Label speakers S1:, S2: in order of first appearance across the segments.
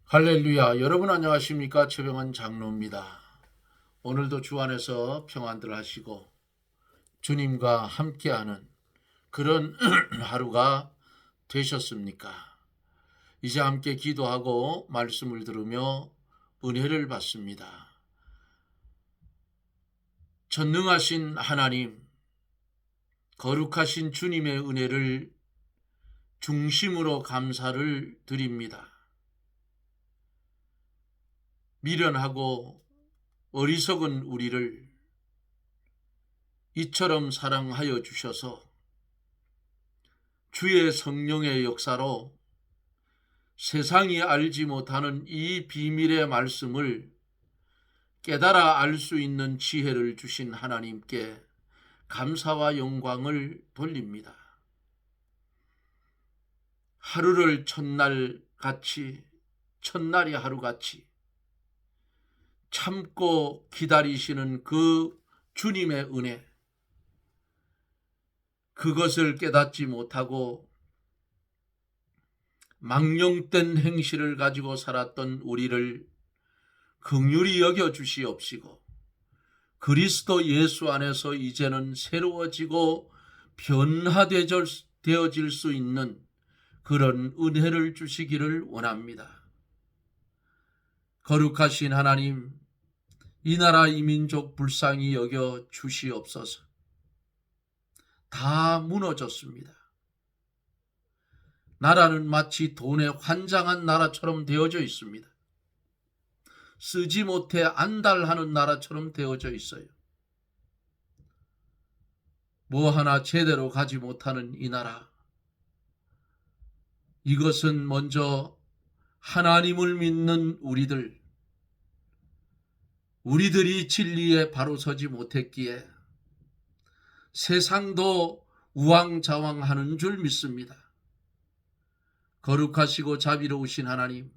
S1: 할렐루야. 여러분 안녕하십니까? 최병환 장로입니다. 오늘도 주 안에서 평안들 하시고 주님과 함께하는 그런 하루가 되셨습니까? 이제 함께 기도하고 말씀을 들으며 은혜를 받습니다. 전능하신 하나님, 거룩하신 주님의 은혜를 중심으로 감사를 드립니다. 미련하고 어리석은 우리를 이처럼 사랑하여 주셔서 주의 성령의 역사로 세상이 알지 못하는 이 비밀의 말씀을 깨달아 알 수 있는 지혜를 주신 하나님께 감사와 영광을 돌립니다. 하루를 첫날이 하루같이 참고 기다리시는 그 주님의 은혜, 그것을 깨닫지 못하고 망령된 행실을 가지고 살았던 우리를 긍휼히 여겨 주시옵시고 그리스도 예수 안에서 이제는 새로워지고 변화되어질 수 있는 그런 은혜를 주시기를 원합니다. 거룩하신 하나님, 이 나라 이 민족 불쌍히 여겨 주시옵소서. 다 무너졌습니다. 나라는 마치 돈에 환장한 나라처럼 되어져 있습니다. 쓰지 못해 안달하는 나라처럼 되어져 있어요. 뭐 하나 제대로 가지 못하는 이 나라. 이것은 먼저 하나님을 믿는 우리들이 진리에 바로 서지 못했기에 세상도 우왕좌왕하는 줄 믿습니다. 거룩하시고 자비로우신 하나님,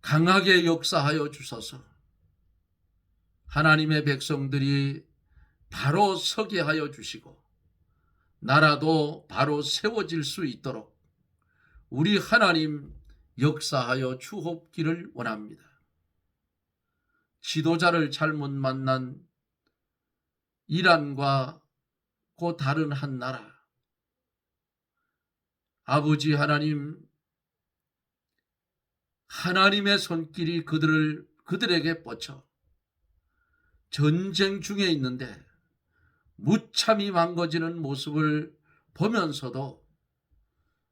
S1: 강하게 역사하여 주소서. 하나님의 백성들이 바로 서게 하여 주시고 나라도 바로 세워질 수 있도록 우리 하나님 역사하여 주옵기를 원합니다. 지도자를 잘못 만난 이란과 그 다른 한 나라, 아버지 하나님, 하나님의 손길이 그들에게 뻗쳐 전쟁 중에 있는데 무참히 망가지는 모습을 보면서도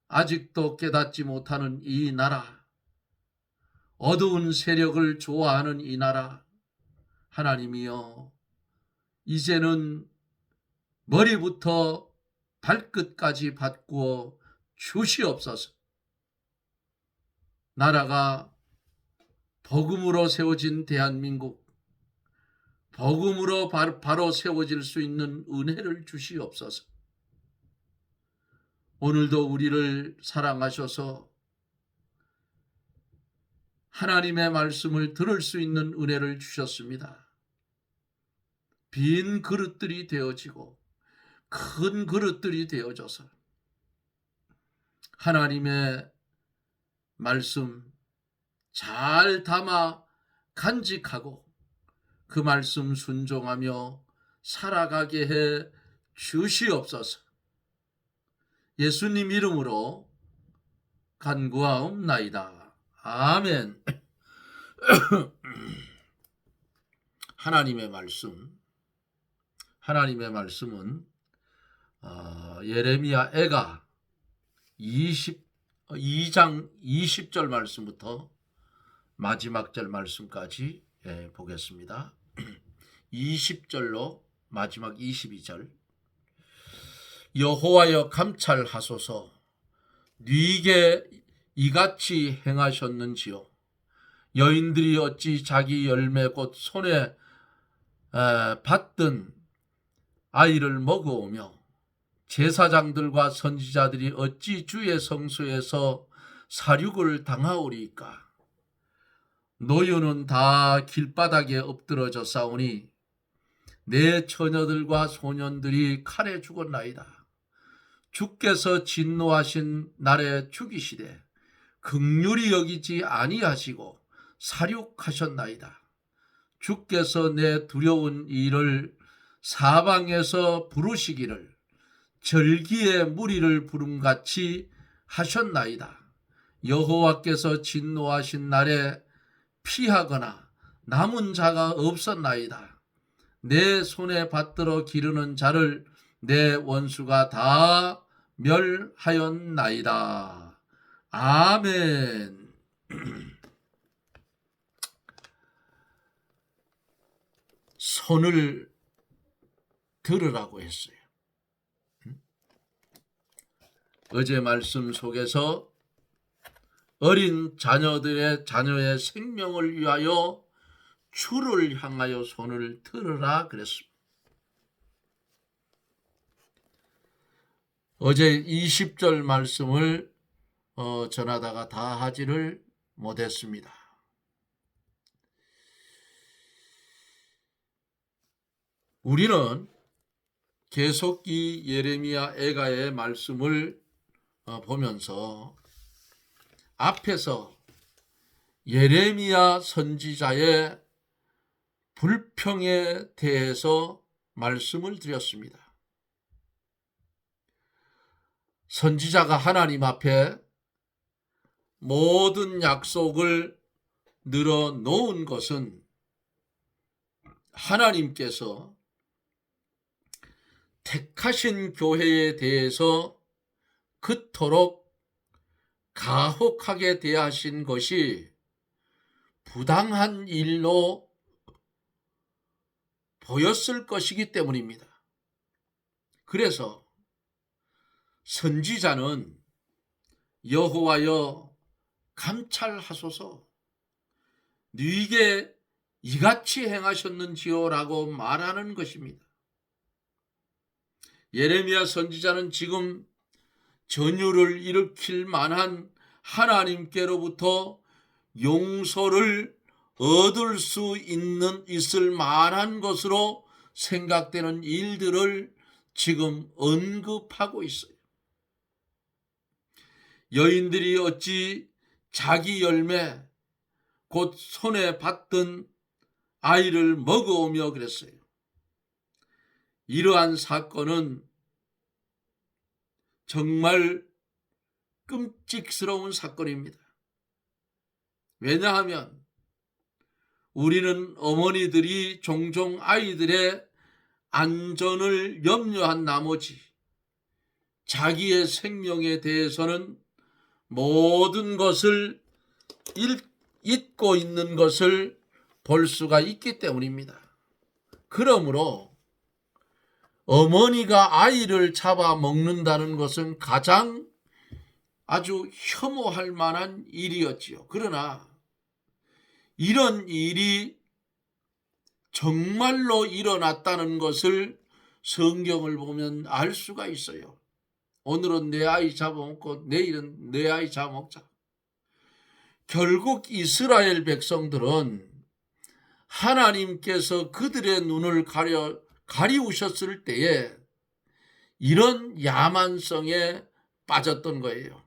S1: 아직도 깨닫지 못하는 이 나라, 어두운 세력을 좋아하는 이 나라, 하나님이여, 이제는 머리부터 발끝까지 바꾸어 주시옵소서. 나라가 복음으로 세워진 대한민국, 복음으로 바로 세워질 수 있는 은혜를 주시옵소서. 오늘도 우리를 사랑하셔서 하나님의 말씀을 들을 수 있는 은혜를 주셨습니다. 빈 그릇들이 되어지고 큰 그릇들이 되어져서 하나님의 말씀 잘 담아 간직하고 그 말씀 순종하며 살아가게 해 주시옵소서. 예수님 이름으로 간구하옵나이다. 아멘. 하나님의 말씀은 예레미야 애가 2장 20절 말씀부터 마지막 절 말씀까지 보겠습니다. 20절로 마지막 22절. 여호와여 감찰하소서. 네게 이같이 행하셨는지요. 여인들이 어찌 자기 열매 곧 손에 받든 아이를 먹어오며 제사장들과 선지자들이 어찌 주의 성소에서 사륙을 당하오리까. 노유는 다 길바닥에 엎드러져 싸우니 내 처녀들과 소년들이 칼에 죽었나이다. 주께서 진노하신 날에 죽이시되 긍휼히 여기지 아니하시고 사륙하셨나이다. 주께서 내 두려운 일을 사방에서 부르시기를 절기에 무리를 부름같이 하셨나이다. 여호와께서 진노하신 날에 피하거나 남은 자가 없었나이다. 내 손에 받들어 기르는 자를 내 원수가 다 멸하였나이다. 아멘. 손을 들으라고 했어요. 어제 말씀 속에서 어린 자녀의 생명을 위하여 주를 향하여 손을 들으라 그랬습니다. 어제 20절 말씀을 전하다가 다 하지를 못했습니다. 우리는 계속 이 예레미야 애가의 말씀을 보면서 앞에서 예레미야 선지자의 불평에 대해서 말씀을 드렸습니다. 선지자가 하나님 앞에 모든 약속을 늘어놓은 것은 하나님께서 택하신 교회에 대해서 그토록 가혹하게 대하신 것이 부당한 일로 보였을 것이기 때문입니다. 그래서 선지자는 여호와여 감찰하소서, 네게 이같이 행하셨는지요 라고 말하는 것입니다. 예레미야 선지자는 지금 전율을 일으킬 만한 하나님께로부터 용서를 얻을 수 있을 만한 것으로 생각되는 일들을 지금 언급하고 있어요. 여인들이 어찌 자기 열매 곧 손에 받던 아이를 먹어오며 그랬어요. 이러한 사건은 정말 끔찍스러운 사건입니다. 왜냐하면 우리는 어머니들이 종종 아이들의 안전을 염려한 나머지 자기의 생명에 대해서는 모든 것을 잊고 있는 것을 볼 수가 있기 때문입니다. 그러므로 어머니가 아이를 잡아 먹는다는 것은 가장 아주 혐오할 만한 일이었지요. 그러나 이런 일이 정말로 일어났다는 것을 성경을 보면 알 수가 있어요. 오늘은 내 아이 잡아먹고 내일은 내 아이 잡아먹자. 결국 이스라엘 백성들은 하나님께서 그들의 눈을 가리우셨을 때에 이런 야만성에 빠졌던 거예요.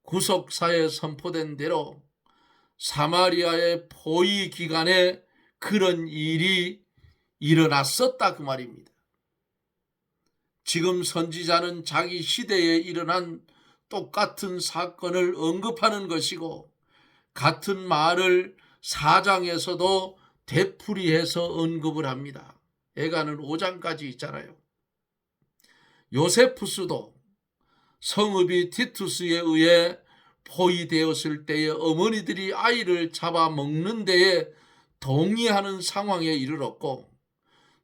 S1: 구속사에 선포된 대로 사마리아의 포위 기간에 그런 일이 일어났었다 그 말입니다. 지금 선지자는 자기 시대에 일어난 똑같은 사건을 언급하는 것이고 같은 말을 사장에서도 되풀이해서 언급을 합니다. 애가는 5장까지 있잖아요. 요세푸스도 성읍이 티투스에 의해 포위되었을 때에 어머니들이 아이를 잡아먹는 데에 동의하는 상황에 이르렀고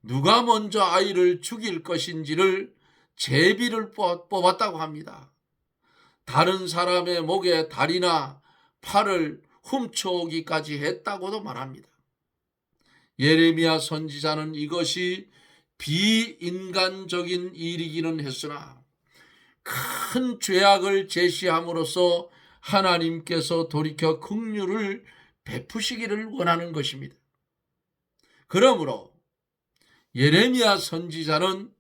S1: 누가 먼저 아이를 죽일 것인지를 제비를 뽑았다고 합니다. 다른 사람의 목에 다리나 팔을 훔쳐오기까지 했다고도 말합니다. 예레미야 선지자는 이것이 비인간적인 일이기는 했으나 큰 죄악을 제시함으로써 하나님께서 돌이켜 긍휼을 베푸시기를 원하는 것입니다. 그러므로 예레미야 선지자는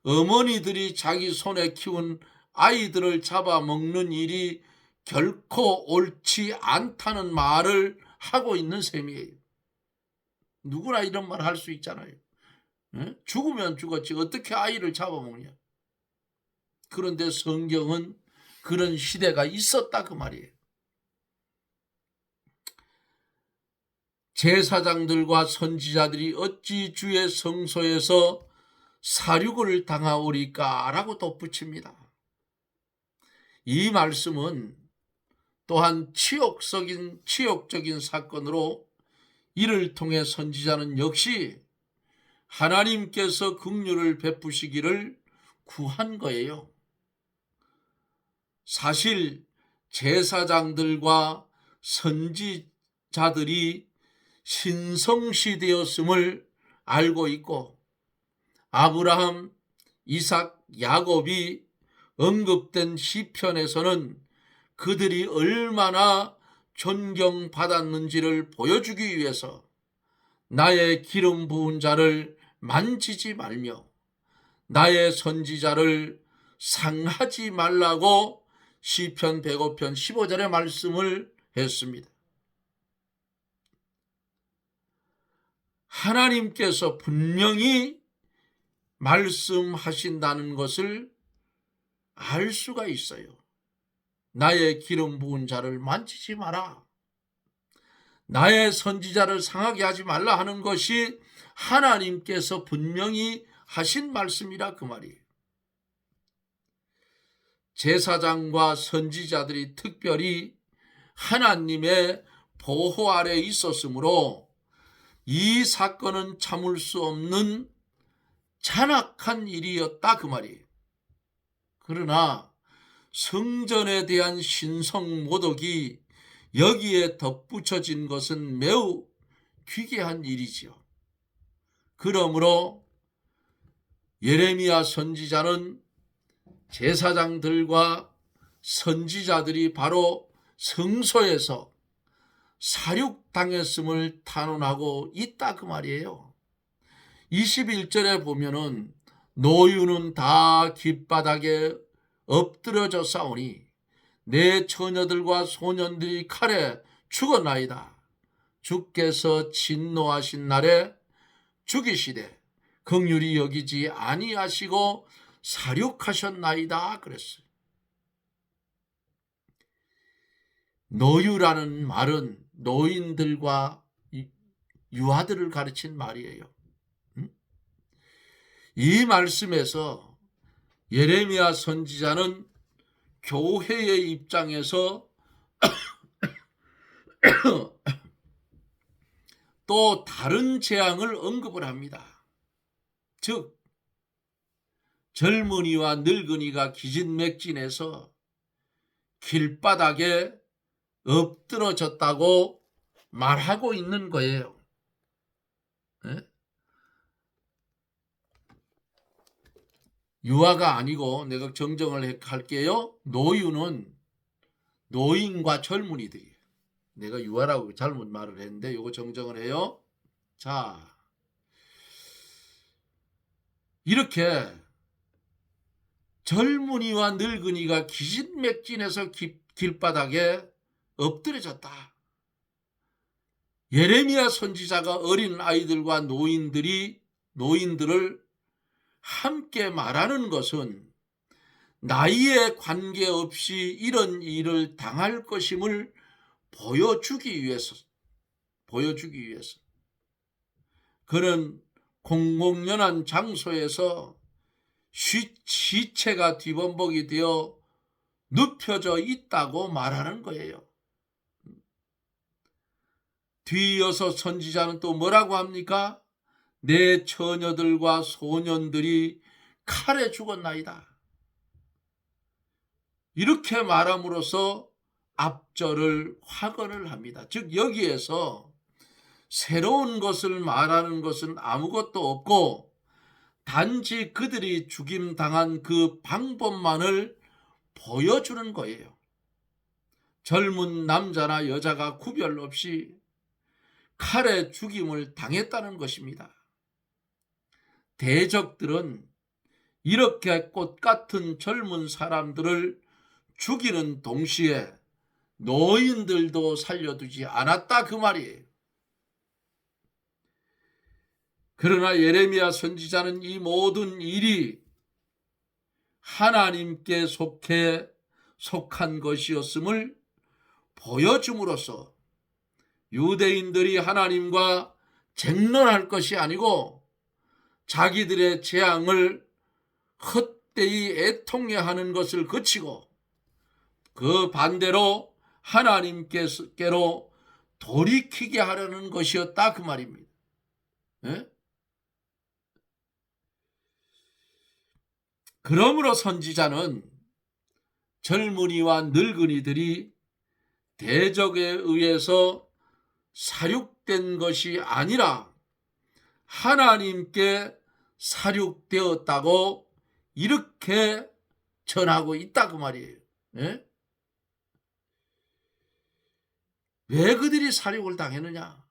S1: 어머니들이 자기 손에 키운 아이들을 잡아먹는 일이 결코 옳지 않다는 말을 하고 있는 셈이에요. 누구나 이런 말 할 수 있잖아요. 죽으면 죽었지 어떻게 아이를 잡아먹냐. 그런데 성경은 그런 시대가 있었다 그 말이에요. 제사장들과 선지자들이 어찌 주의 성소에서 사륙을 당하오리까 라고 덧붙입니다. 이 말씀은 또한 치욕적인 사건으로 이를 통해 선지자는 역시 하나님께서 긍휼을 베푸시기를 구한 거예요. 사실 제사장들과 선지자들이 신성시되었음을 알고 있고 아브라함, 이삭, 야곱이 언급된 시편에서는 그들이 얼마나 존경받았는지를 보여주기 위해서 나의 기름 부은 자를 만지지 말며 나의 선지자를 상하지 말라고 시편 105편 15절의 말씀을 했습니다. 하나님께서 분명히 말씀하신다는 것을 알 수가 있어요. 나의 기름 부은 자를 만지지 마라. 나의 선지자를 상하게 하지 말라 하는 것이 하나님께서 분명히 하신 말씀이라 그 말이에요. 제사장과 선지자들이 특별히 하나님의 보호 아래 있었으므로 이 사건은 참을 수 없는 잔악한 일이었다 그 말이에요. 그러나 성전에 대한 신성 모독이 여기에 덧붙여진 것은 매우 귀괴한 일이지요. 그러므로 예레미야 선지자는 제사장들과 선지자들이 바로 성소에서 사륙당했음을 탄원하고 있다 그 말이에요. 21절에 보면은 노유는 다 깃바닥에 엎드러져 싸우니 내 처녀들과 소년들이 칼에 죽었나이다. 주께서 진노하신 날에 죽이시되 긍휼히 여기지 아니하시고 사륙하셨나이다 그랬어요. 노유라는 말은 노인들과 유아들을 가르친 말이에요. 이 말씀에서 예레미야 선지자는 교회의 입장에서 또 다른 재앙을 언급을 합니다. 즉 젊은이와 늙은이가 기진맥진해서 길바닥에 엎드러졌다고 말하고 있는 거예요. 유아가 아니고 내가 정정을 할게요. 노유는 노인과 젊은이들이에요. 내가 유아라고 잘못 말을 했는데 이거 정정을 해요. 자, 이렇게 젊은이와 늙은이가 기진맥진해서 길바닥에 엎드려졌다. 예레미야 선지자가 어린 아이들과 노인들을 함께 말하는 것은 나이에 관계없이 이런 일을 당할 것임을 보여주기 위해서 그는 공공연한 장소에서 시체가 뒤범벅이 되어 눕혀져 있다고 말하는 거예요. 뒤이어서 선지자는 또 뭐라고 합니까? 내 처녀들과 소년들이 칼에 죽었나이다. 이렇게 말함으로써 앞절을 확언을 합니다. 즉 여기에서 새로운 것을 말하는 것은 아무것도 없고 단지 그들이 죽임당한 그 방법만을 보여주는 거예요. 젊은 남자나 여자가 구별 없이 칼에 죽임을 당했다는 것입니다. 대적들은 이렇게 꽃 같은 젊은 사람들을 죽이는 동시에 노인들도 살려두지 않았다 그 말이에요. 그러나 예레미야 선지자는 이 모든 일이 하나님께 속한 것이었음을 보여줌으로써 유대인들이 하나님과 쟁론할 것이 아니고 자기들의 재앙을 헛되이 애통해하는 것을 그치고 그 반대로 하나님께로 돌이키게 하려는 것이었다 그 말입니다. 예? 그러므로 선지자는 젊은이와 늙은이들이 대적에 의해서 사륙된 것이 아니라 하나님께 사륙되었다고 이렇게 전하고 있다 그 말이에요. 예? 왜 그들이 사륙을 당했느냐?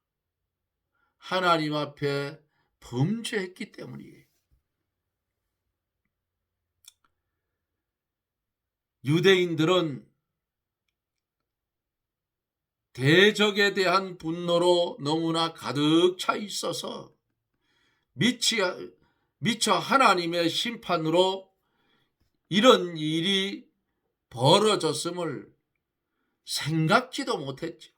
S1: 하나님 앞에 범죄했기 때문이에요. 유대인들은 대적에 대한 분노로 너무나 가득 차 있어서 미처 하나님의 심판으로 이런 일이 벌어졌음을 생각지도 못했죠.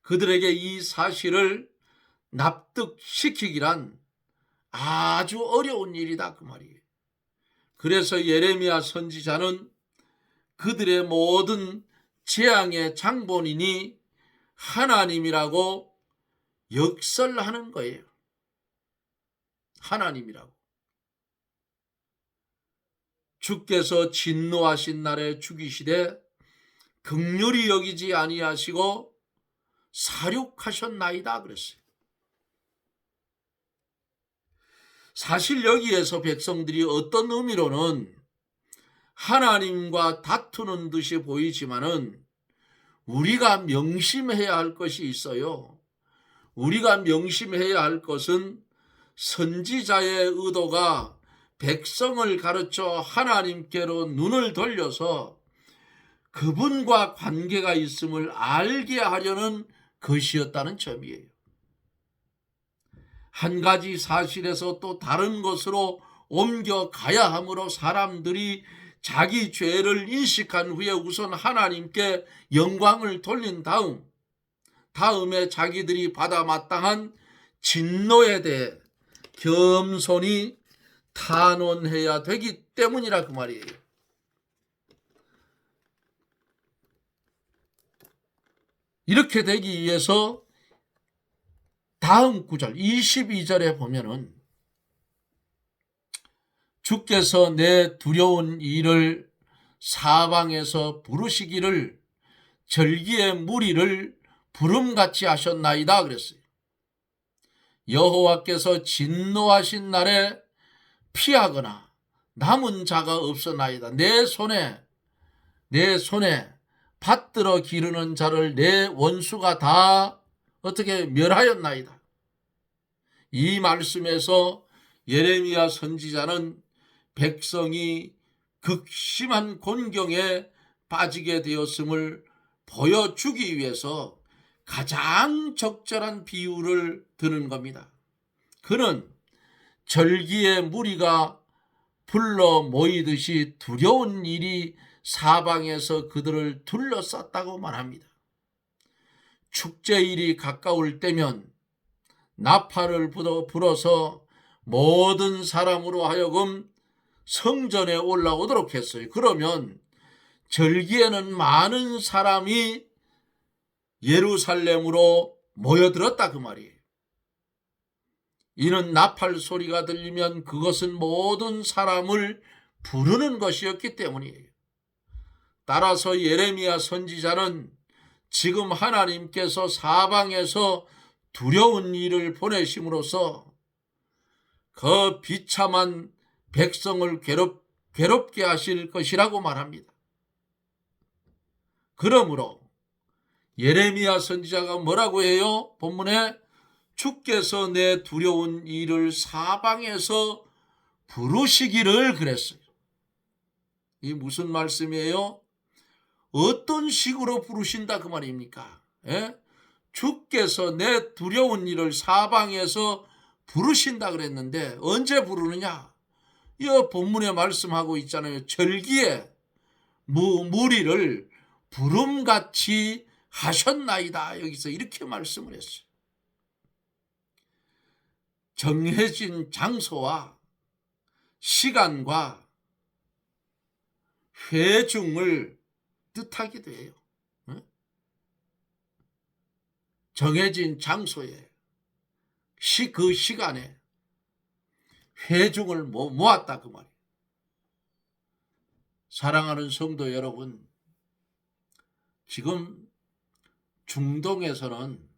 S1: 그들에게 이 사실을 납득시키기란 아주 어려운 일이다 그 말이에요. 그래서 예레미야 선지자는 그들의 모든 재앙의 장본인이 하나님이라고 역설하는 거예요. 하나님이라고. 주께서 진노하신 날에 죽이시되 긍휼히 여기지 아니하시고 사륙하셨나이다 그랬어요. 사실 여기에서 백성들이 어떤 의미로는 하나님과 다투는 듯이 보이지만은 우리가 명심해야 할 것이 있어요. 우리가 명심해야 할 것은 선지자의 의도가 백성을 가르쳐 하나님께로 눈을 돌려서 그분과 관계가 있음을 알게 하려는 것이었다는 점이에요. 한 가지 사실에서 또 다른 것으로 옮겨가야 하므로 사람들이 자기 죄를 인식한 후에 우선 하나님께 영광을 돌린 다음에 자기들이 받아 마땅한 진노에 대해 겸손히 탄원해야 되기 때문이라 그 말이에요. 이렇게 되기 위해서 다음 구절 22절에 보면은 주께서 내 두려운 일을 사방에서 부르시기를 절기의 무리를 부름같이 하셨나이다 그랬어요. 여호와께서 진노하신 날에 피하거나 남은 자가 없었나이다. 내 손에 받들어 기르는 자를 내 원수가 다 어떻게 멸하였나이다. 이 말씀에서 예레미야 선지자는 백성이 극심한 곤경에 빠지게 되었음을 보여주기 위해서 가장 적절한 비유를 드는 겁니다. 그는 절기의 무리가 불러 모이듯이 두려운 일이 사방에서 그들을 둘러쌌다고 말합니다. 축제일이 가까울 때면 나팔을 불어서 모든 사람으로 하여금 성전에 올라오도록 했어요. 그러면 절기에는 많은 사람이 예루살렘으로 모여들었다 그 말이에요. 이는 나팔 소리가 들리면 그것은 모든 사람을 부르는 것이었기 때문이에요. 따라서 예레미야 선지자는 지금 하나님께서 사방에서 두려운 일을 보내심으로써 그 비참한 백성을 괴롭게 하실 것이라고 말합니다. 그러므로 예레미야 선지자가 뭐라고 해요? 본문에 주께서 내 두려운 일을 사방에서 부르시기를 그랬어요. 이 무슨 말씀이에요? 어떤 식으로 부르신다 그 말입니까? 예? 주께서 내 두려운 일을 사방에서 부르신다 그랬는데 언제 부르느냐? 이 본문에 말씀하고 있잖아요. 절기에 무리를 부름같이 하셨나이다. 여기서 이렇게 말씀을 했어요. 정해진 장소와 시간과 회중을 뜻하기도 해요. 정해진 장소에 그 시간에 회중을 모았다 그 말이에요. 사랑하는 성도 여러분, 지금 중동에서는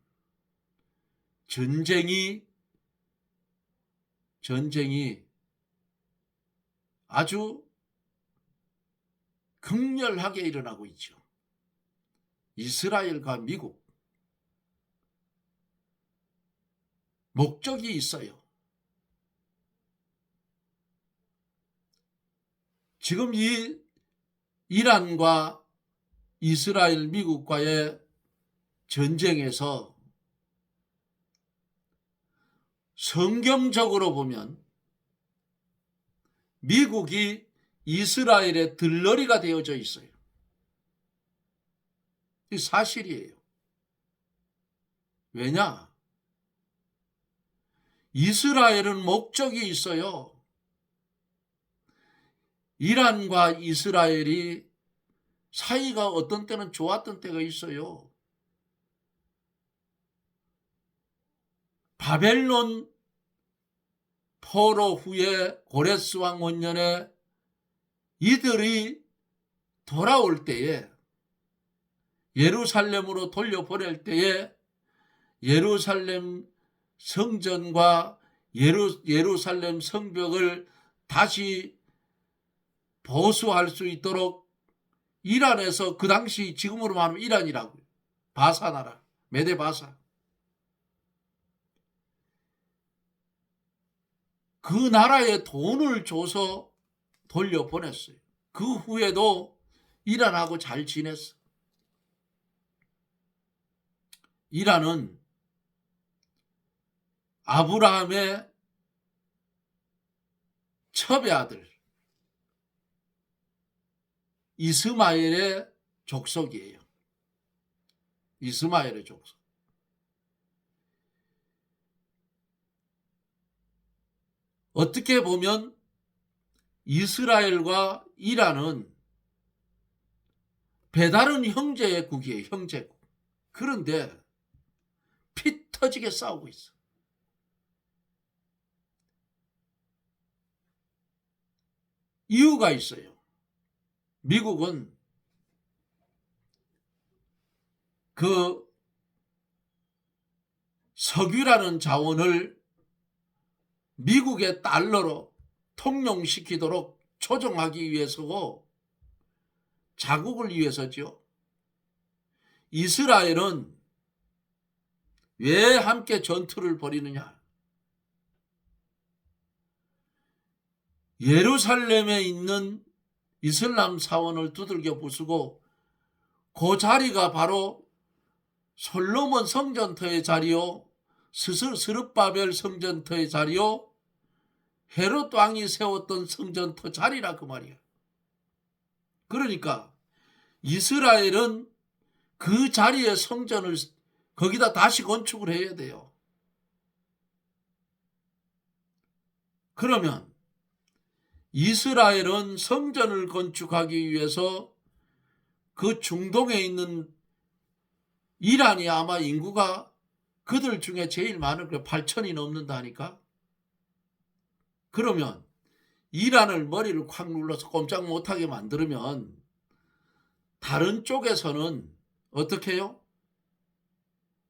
S1: 전쟁이 아주 극렬하게 일어나고 있죠. 이스라엘과 미국 목적이 있어요. 지금 이 이란과 이스라엘 미국과의 전쟁에서 성경적으로 보면 미국이 이스라엘의 들러리가 되어져 있어요. 이 사실이에요. 왜냐? 이스라엘은 목적이 있어요. 이란과 이스라엘이 사이가 어떤 때는 좋았던 때가 있어요. 바벨론 포로 후에 고레스 왕 원년에 이들이 돌아올 때에 예루살렘으로 돌려보낼 때에 예루살렘 성전과 예루살렘 성벽을 다시 보수할 수 있도록 이란에서 그 당시 지금으로 말하면 이란이라고요. 바사 나라, 메데 바사. 그 나라에 돈을 줘서 돌려보냈어요. 그 후에도 이란하고 잘 지냈어. 이란은 아브라함의 첩의 아들 이스마엘의 족속이에요. 이스마엘의 족속. 어떻게 보면 이스라엘과 이란은 배다른 형제국이에요. 형제국. 그런데 피 터지게 싸우고 있어. 이유가 있어요. 미국은 그 석유라는 자원을 미국의 달러로 통용시키도록 조정하기 위해서고 자국을 위해서죠. 이스라엘은 왜 함께 전투를 벌이느냐? 예루살렘에 있는 이슬람 사원을 두들겨 부수고 그 자리가 바로 솔로몬 성전터의 자리요, 스룹바벨 성전터의 자리요, 헤롯 왕이 세웠던 성전터 자리라 그 말이야. 그러니까 이스라엘은 그 자리에 성전을 거기다 다시 건축을 해야 돼요. 그러면 이스라엘은 성전을 건축하기 위해서 그 중동에 있는 이란이 아마 인구가 그들 중에 제일 많을 거예요. 8천이 넘는다니까. 그러면 이란을 머리를 콱 눌러서 꼼짝 못하게 만들면 다른 쪽에서는 어떻게 해요?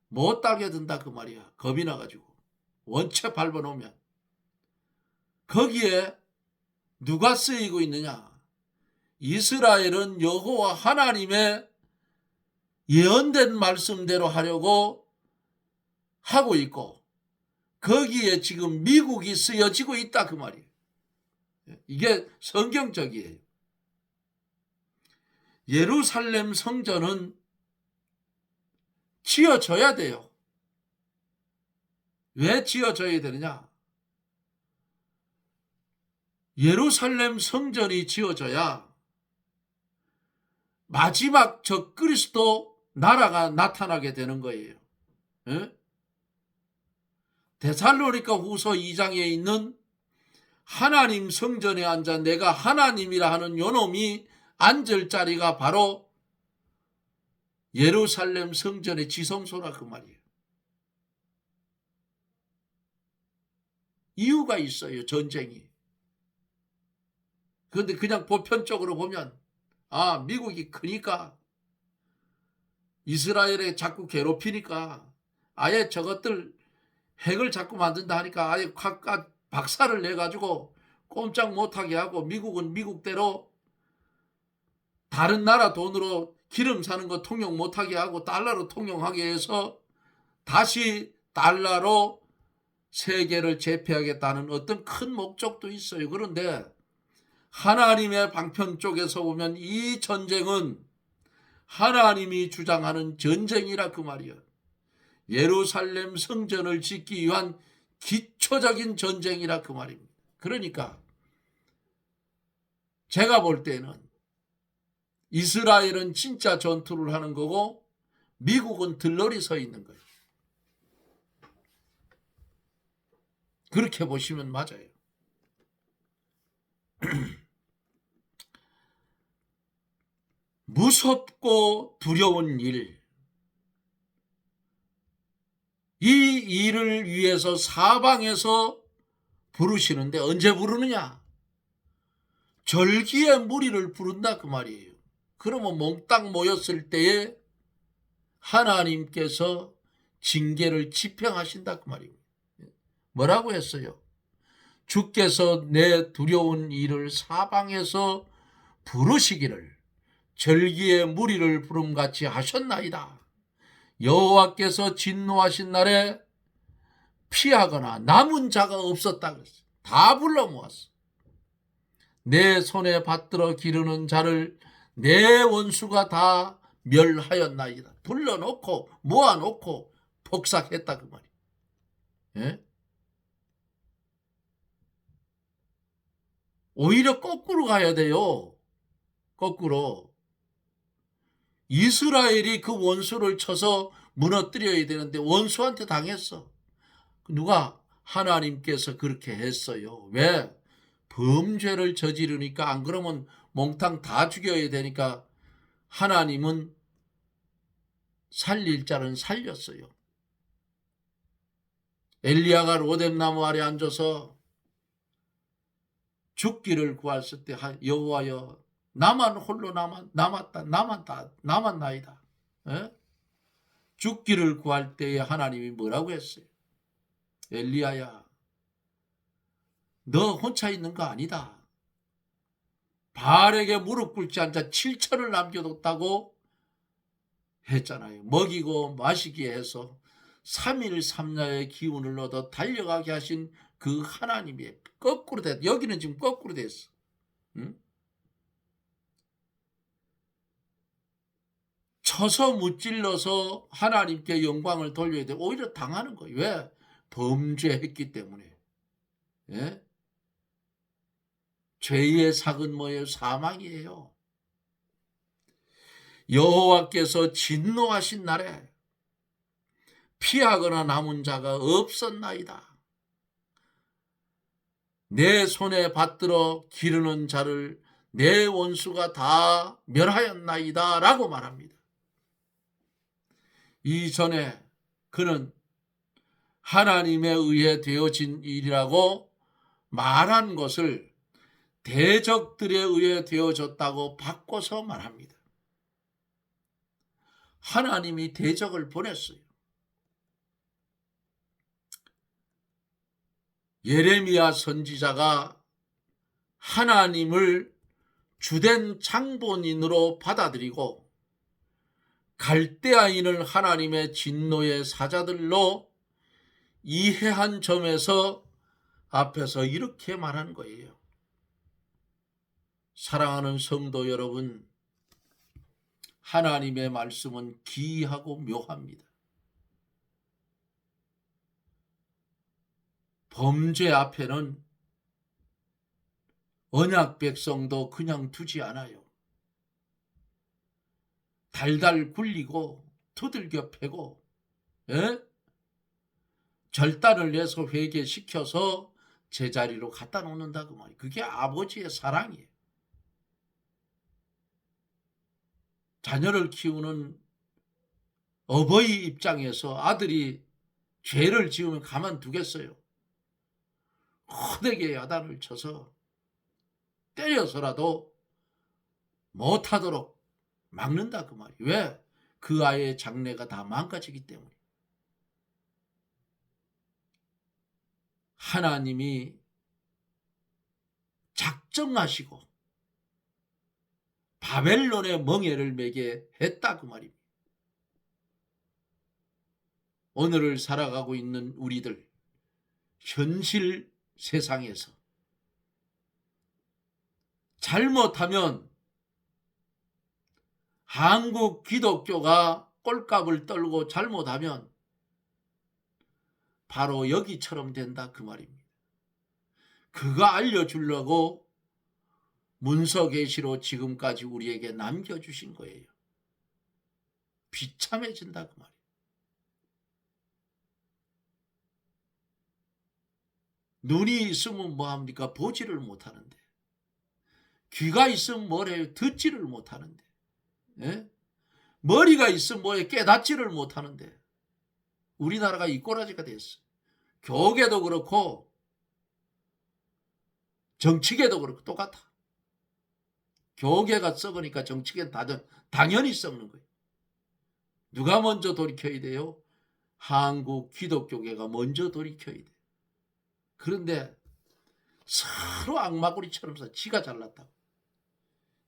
S1: 못 따게 된다 그 말이야. 겁이 나가지고. 원체 밟아놓으면. 거기에 누가 쓰이고 있느냐? 이스라엘은 여호와 하나님의 예언된 말씀대로 하려고 하고 있고 거기에 지금 미국이 쓰여지고 있다 그 말이에요. 이게 성경적이에요. 예루살렘 성전은 지어져야 돼요. 왜 지어져야 되느냐? 예루살렘 성전이 지어져야 마지막 적그리스도 나라가 나타나게 되는 거예요. 예? 데살로니가 후서 2장에 있는 하나님 성전에 앉아 내가 하나님이라 하는 요놈이 앉을 자리가 바로 예루살렘 성전의 지성소라 그 말이에요. 이유가 있어요. 전쟁이. 그런데 그냥 보편적으로 보면 미국이 크니까 이스라엘에 자꾸 괴롭히니까 아예 저것들 핵을 자꾸 만든다 하니까 아예 각각 박살을 내가지고 꼼짝 못하게 하고 미국은 미국대로 다른 나라 돈으로 기름 사는 거 통용 못하게 하고 달러로 통용하게 해서 다시 달러로 세계를 제패하겠다는 어떤 큰 목적도 있어요. 그런데 하나님의 방편 쪽에서 보면 이 전쟁은 하나님이 주장하는 전쟁이라 그 말이에요. 예루살렘 성전을 짓기 위한 기초적인 전쟁이라 그 말입니다. 그러니까 제가 볼 때는 이스라엘은 진짜 전투를 하는 거고 미국은 들러리 서 있는 거예요. 그렇게 보시면 맞아요. 무섭고 두려운 일, 이 일을 위해서 사방에서 부르시는데 언제 부르느냐? 절기의 무리를 부른다 그 말이에요. 그러면 몽땅 모였을 때에 하나님께서 징계를 집행하신다 그 말입니다. 뭐라고 했어요? 주께서 내 두려운 일을 사방에서 부르시기를 절기의 무리를 부름같이 하셨나이다. 여호와께서 진노하신 날에 피하거나 남은 자가 없었다 그랬어요. 다 불러 모았어. 내 손에 받들어 기르는 자를 내 원수가 다 멸하였나이다. 불러놓고 모아놓고 복삭했다 그 말이에요. 예? 오히려 거꾸로 가야 돼요. 거꾸로. 이스라엘이 그 원수를 쳐서 무너뜨려야 되는데 원수한테 당했어. 누가? 하나님께서 그렇게 했어요. 왜? 범죄를 저지르니까. 안 그러면 몽땅 다 죽여야 되니까 하나님은 살릴 자는 살렸어요. 엘리야가 로뎀나무 아래 앉아서 죽기를 구했을 때 여호와여 나만 홀로 남았나이다. 에? 죽기를 구할 때에 하나님이 뭐라고 했어요? 엘리야야 너 혼자 있는 거 아니다. 바알에게 무릎 꿇지 않자 7천을 남겨뒀다고 했잖아요. 먹이고 마시게 해서 3일 3야의 기운을 얻어 달려가게 하신 그 하나님이 거꾸로 됐. 여기는 지금 거꾸로 됐어. 응? 쳐서 무찔러서 하나님께 영광을 돌려야 돼. 오히려 당하는 거예요. 왜? 범죄했기 때문에. 예? 죄의 삭은 뭐예요? 사망이에요. 여호와께서 진노하신 날에 피하거나 남은 자가 없었나이다. 내 손에 받들어 기르는 자를 내 원수가 다 멸하였나이다 라고 말합니다. 이전에 그는 하나님에 의해 되어진 일이라고 말한 것을 대적들에 의해 되어졌다고 바꿔서 말합니다. 하나님이 대적을 보냈어요. 예레미야 선지자가 하나님을 주된 장본인으로 받아들이고 갈대아인을 하나님의 진노의 사자들로 이해한 점에서 앞에서 이렇게 말한 거예요. 사랑하는 성도 여러분, 하나님의 말씀은 기이하고 묘합니다. 범죄 앞에는 언약 백성도 그냥 두지 않아요. 달달 굴리고 두들겨 패고 절단을 내서 회개시켜서 제자리로 갖다 놓는다 그 말이에요. 그게 아버지의 사랑이에요. 자녀를 키우는 어버이 입장에서 아들이 죄를 지으면 가만두겠어요. 호되게 야단을 쳐서 때려서라도 못하도록 막는다 그 말이에요. 왜? 그 아이의 장래가 다 망가지기 때문에. 하나님이 작정하시고 바벨론의 멍에를 매게 했다 그 말입니다. 오늘을 살아가고 있는 우리들 현실 세상에서 잘못하면 한국 기독교가 꼴값을 떨고 잘못하면 바로 여기처럼 된다 그 말입니다. 그거 알려주려고 문서계시로 지금까지 우리에게 남겨주신 거예요. 비참해진다 그 말이에요. 눈이 있으면 뭐합니까? 보지를 못하는데. 귀가 있으면 뭐래요? 듣지를 못하는데. 예? 머리가 있으면 뭐에 깨닫지를 못하는데. 우리나라가 이 꼬라지가 됐어. 교계도 그렇고 정치계도 그렇고 똑같아. 교계가 썩으니까 정치계는 당연히 썩는 거예요. 누가 먼저 돌이켜야 돼요? 한국 기독교계가 먼저 돌이켜야 돼. 그런데 서로 악마구리처럼 지가 잘났다고.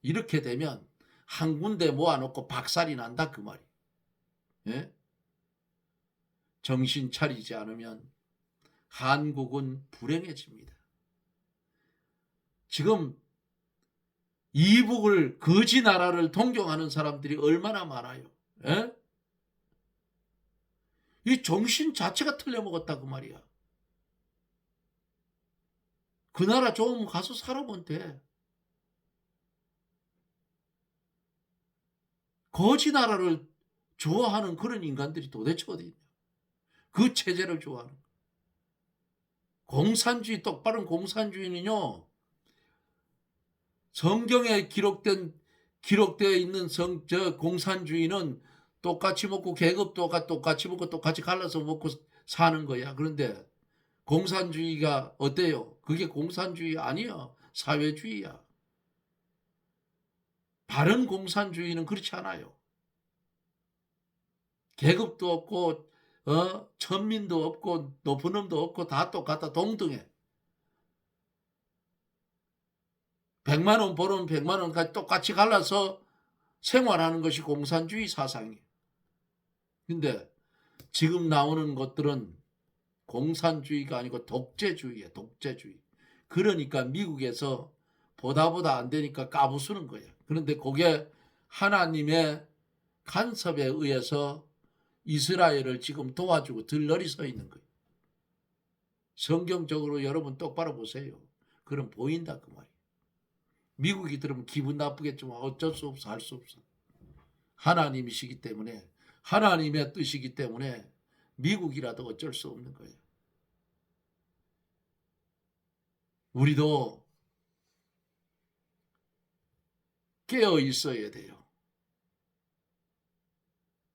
S1: 이렇게 되면 한 군데 모아놓고 박살이 난다 그 말이에요. 예? 정신 차리지 않으면 한국은 불행해집니다. 지금 이북을 거지 나라를 동경하는 사람들이 얼마나 많아요. 예? 이 정신 자체가 틀려먹었다 그 말이야. 그 나라 좋으면 가서 살아보면 돼. 거지 나라를 좋아하는 그런 인간들이 도대체 어디 있냐. 그 체제를 좋아하는 거야. 공산주의, 똑바른 공산주의는요, 성경에 기록되어 있는 공산주의는 똑같이 먹고 계급도 똑같이 먹고 똑같이 갈라서 먹고 사는 거야. 그런데 공산주의가 어때요? 그게 공산주의 아니야. 사회주의야. 바른 공산주의는 그렇지 않아요. 계급도 없고 천민도 없고 높은 놈도 없고 다 똑같다. 동등해. 100만 원 벌으면 100만 원까지 똑같이 갈라서 생활하는 것이 공산주의 사상이에요. 근데 지금 나오는 것들은 공산주의가 아니고 독재주의야. 독재주의. 그러니까 미국에서 보다 안 되니까 까부수는 거야. 그런데 그게 하나님의 간섭에 의해서 이스라엘을 지금 도와주고 들러리 서 있는 거예요. 성경적으로 여러분 똑바로 보세요. 그럼 보인다 그 말이에요. 미국이 들으면 기분 나쁘겠지만 어쩔 수 없어. 할 수 없어. 하나님이시기 때문에, 하나님의 뜻이기 때문에 미국이라도 어쩔 수 없는 거예요. 우리도 깨어 있어야 돼요.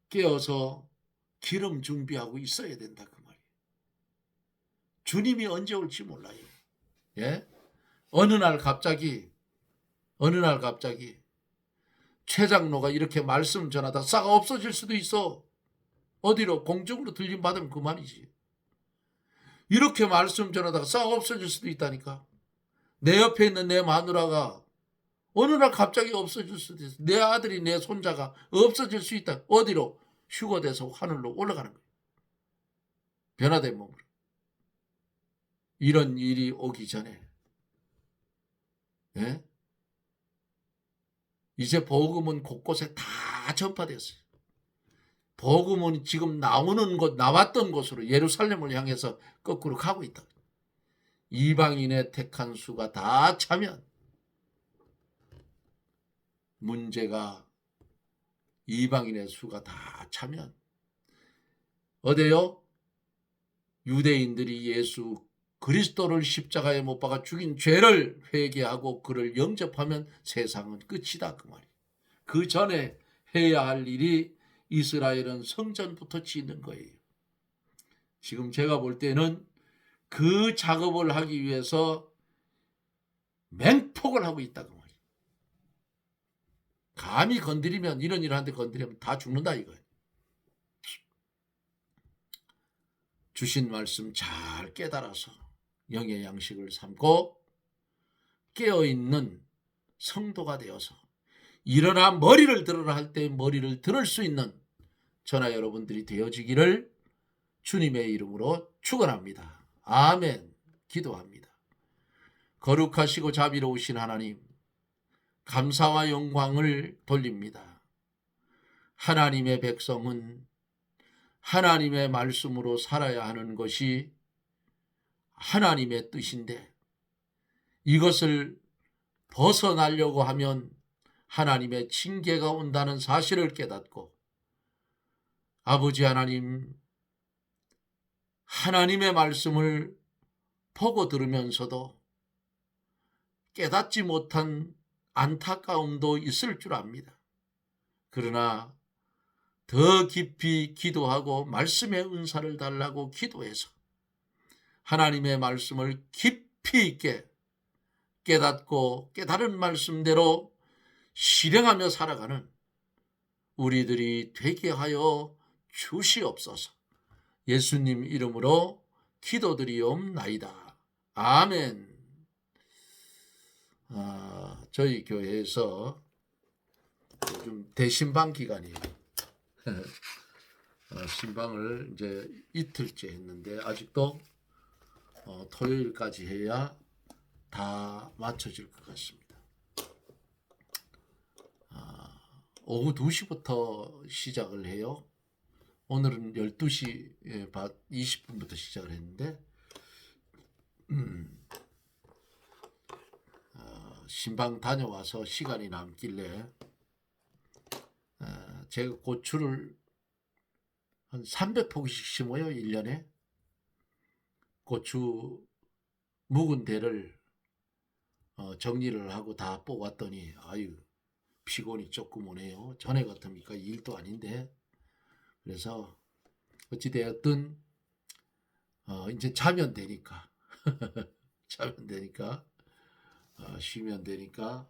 S1: 깨어서 기름 준비하고 있어야 된다 그 말이에요. 주님이 언제 올지 몰라요. 예? 어느 날 갑자기 최 장로가 이렇게 말씀 전하다 싹 없어질 수도 있어. 어디로? 공적으로 들림 받으면 그만이지. 이렇게 말씀 전하다가 싹 없어질 수도 있다니까. 내 옆에 있는 내 마누라가 어느 날 갑자기 없어질 수도 있어. 내 아들이, 내 손자가 없어질 수 있다. 어디로? 휴거돼서 하늘로 올라가는 거예요. 변화된 몸으로. 이런 일이 오기 전에, 예? 이제 복음은 곳곳에 다 전파됐어요. 복음은 지금 나왔던 곳으로 예루살렘을 향해서 거꾸로 가고 있다. 이방인의 택한 수가 다 차면 문제가 이방인의 수가 다 차면 어때요? 유대인들이 예수 그리스도를 십자가에 못 박아 죽인 죄를 회개하고 그를 영접하면 세상은 끝이다 그 말이에요. 그 전에 해야 할 일이 이스라엘은 성전부터 짓는 거예요. 지금 제가 볼 때는 그 작업을 하기 위해서 맹폭을 하고 있다 그 말이에요. 감히 건드리면 이런 일한테 건드리면 다 죽는다 이거예요. 주신 말씀 잘 깨달아서 영의 양식을 삼고 깨어있는 성도가 되어서 일어나 머리를 들어라 할 때 머리를 들을 수 있는 저나 여러분들이 되어지기를 주님의 이름으로 축원합니다. 아멘. 기도합니다. 거룩하시고 자비로우신 하나님, 감사와 영광을 돌립니다. 하나님의 백성은 하나님의 말씀으로 살아야 하는 것이 하나님의 뜻인데 이것을 벗어나려고 하면 하나님의 징계가 온다는 사실을 깨닫고 아버지 하나님, 하나님의 말씀을 보고 들으면서도 깨닫지 못한 안타까움도 있을 줄 압니다. 그러나 더 깊이 기도하고 말씀의 은사를 달라고 기도해서 하나님의 말씀을 깊이 있게 깨닫고 깨달은 말씀대로 실행하며 살아가는 우리들이 되게 하여 주시옵소서. 예수님 이름으로 기도드리옵나이다. 아멘. 저희 교회에서 요즘 대신방 기간이에요. 신방을 이제 이틀째 했는데 아직도 토요일까지 해야 다 맞춰질 것 같습니다. 오후 2시부터 시작을 해요. 오늘은 12시 20분부터 시작을 했는데 신방 다녀와서 시간이 남길래 제가 고추를 한 300포기씩 심어요. 1년에. 고추 묵은 대를 정리를 하고 다 뽑았더니 아유 피곤이 조금 오네요. 전에 같으니까 일도 아닌데. 그래서 어찌되었든 이제 자면 되니까 자면 되니까 쉬면 되니까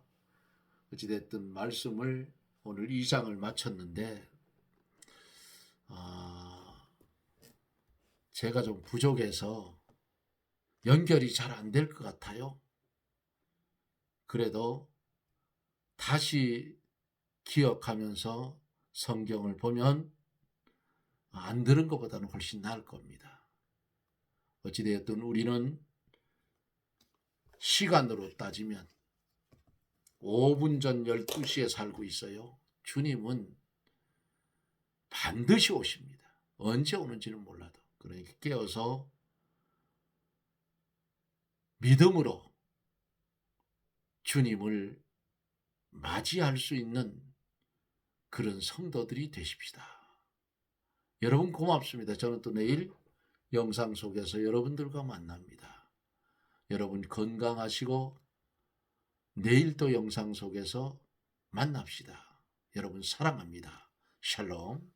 S1: 어찌됐든 말씀을 오늘 2장을 마쳤는데 제가 좀 부족해서 연결이 잘 안 될 것 같아요. 그래도 다시 기억하면서 성경을 보면 안 들은 것보다는 훨씬 나을 겁니다. 어찌되었든 우리는 시간으로 따지면 5분 전 12시에 살고 있어요. 주님은 반드시 오십니다. 언제 오는지는 몰라도. 그러니까 깨어서 믿음으로 주님을 맞이할 수 있는 그런 성도들이 되십시다. 여러분 고맙습니다. 저는 또 내일 영상 속에서 여러분들과 만납니다. 여러분 건강하시고 내일 또 영상 속에서 만납시다. 여러분 사랑합니다. 샬롬.